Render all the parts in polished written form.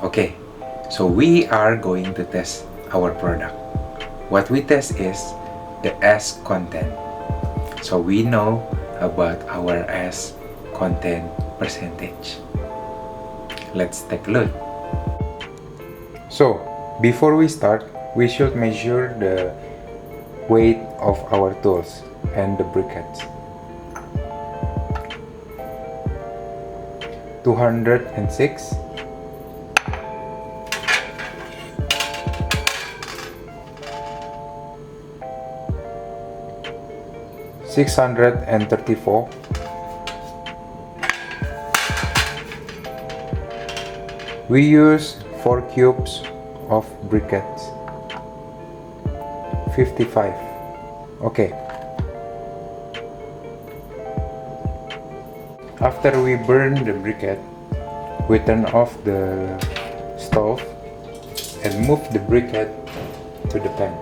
Okay, so we are going to test our product. What we test is the S content. So we know about our S content percentage. Let's take a look. So before we start, we should measure the weight of our tools and the briquettes. 206, 634, 634. We use 4 cubes of briquettes. 55. Okay. After we burn the briquette, we turn off the stove and move the briquette to the pan.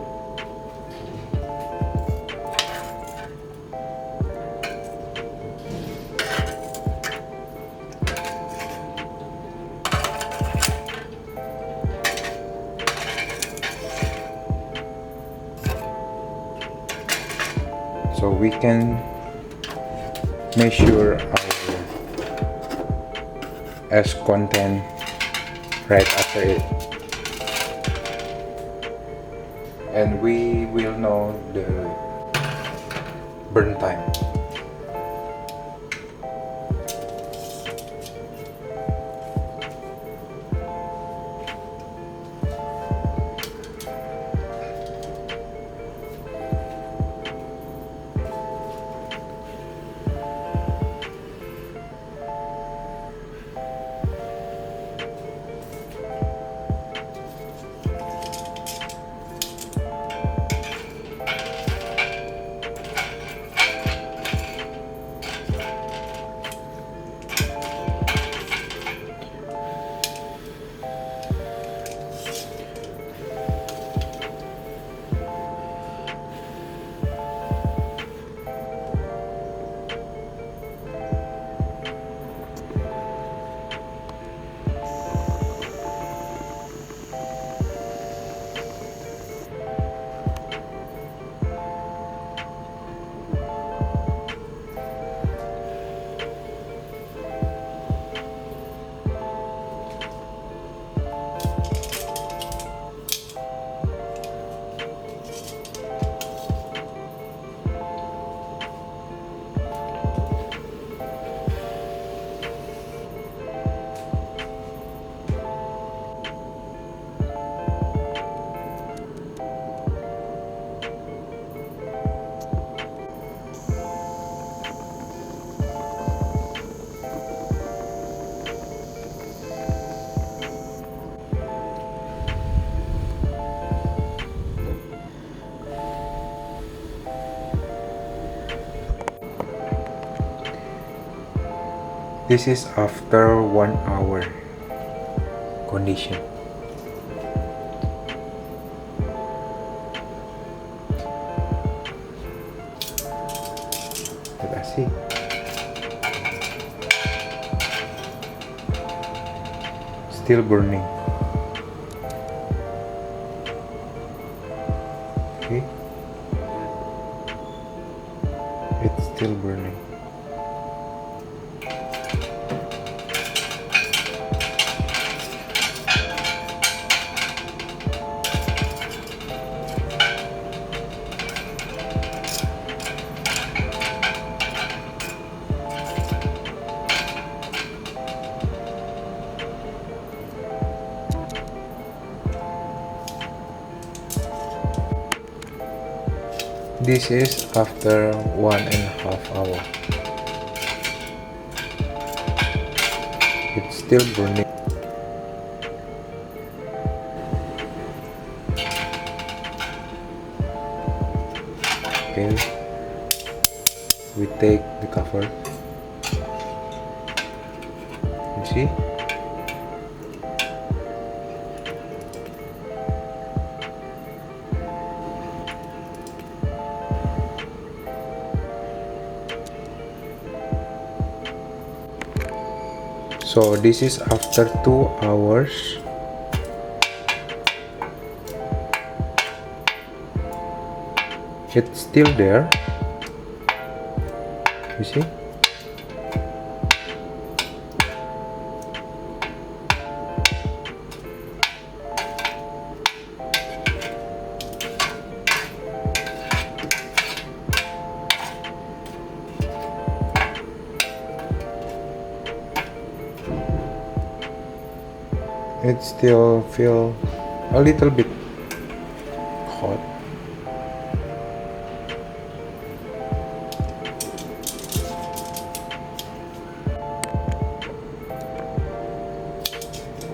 So we can measure our S content right after it, and we will know the burn time. This is after 1 hour condition. Let's see. Still burning. Okay. It's still burning. This is after 1.5 hours. It's still burning. Okay, we take the cover. You see? So this is after 2 hours it's still there. You see? It still feel a little bit hot.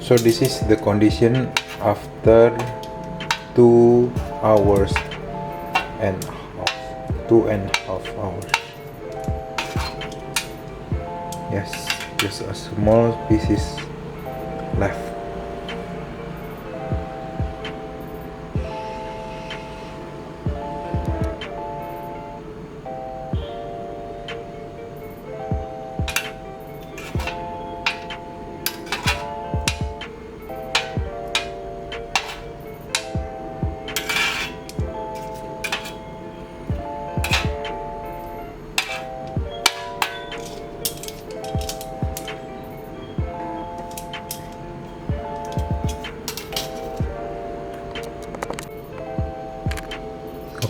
So this is the condition after 2 hours and half, 2.5 hours. Yes, just a small pieces left.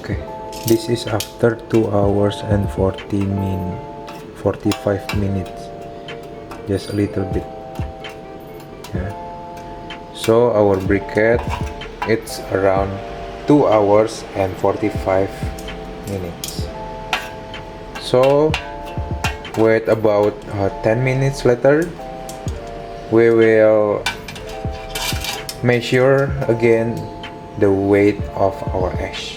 Okay, this is after 2 hours and 45 minutes, just a little bit. Yeah. So our briquette, it's around 2 hours and 45 minutes. So wait about 10 minutes later, we will measure again the weight of our ash.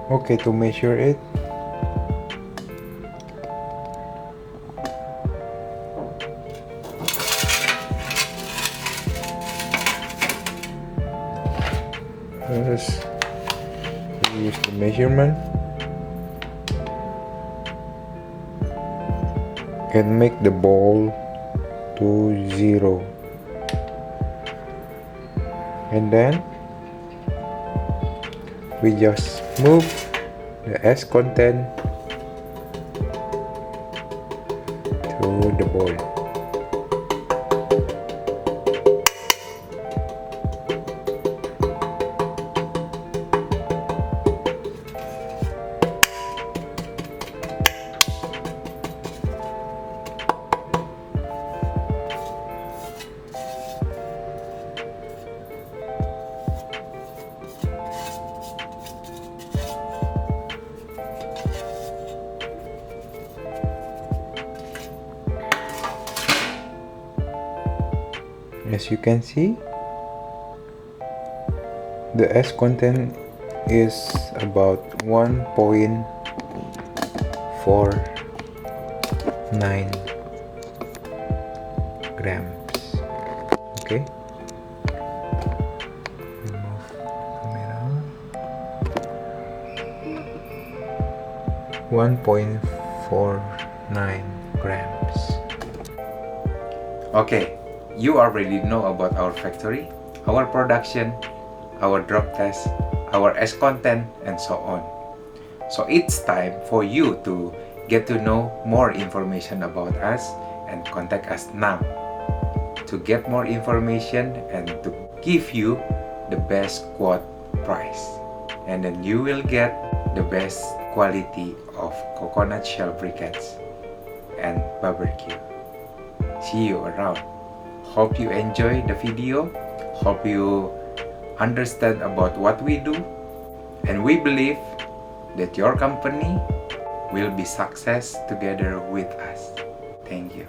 Okay, to measure it, first we use the measurement and make the ball to 0, and then we just move the ash content to the ball. As you can see, the ash content is about 1.49 grams. Okay, remove camera. 1.49 grams. Okay, you already know about our factory, our production, our drop test, our ash content, and so on. So it's time for you to get to know more information about us and contact us now to get more information and to give you the best quote price. And then you will get the best quality of coconut shell briquettes and barbecue. See you around. Hope you enjoy the video. Hope you understand about what we do. And we believe that your company will be success together with us. Thank you.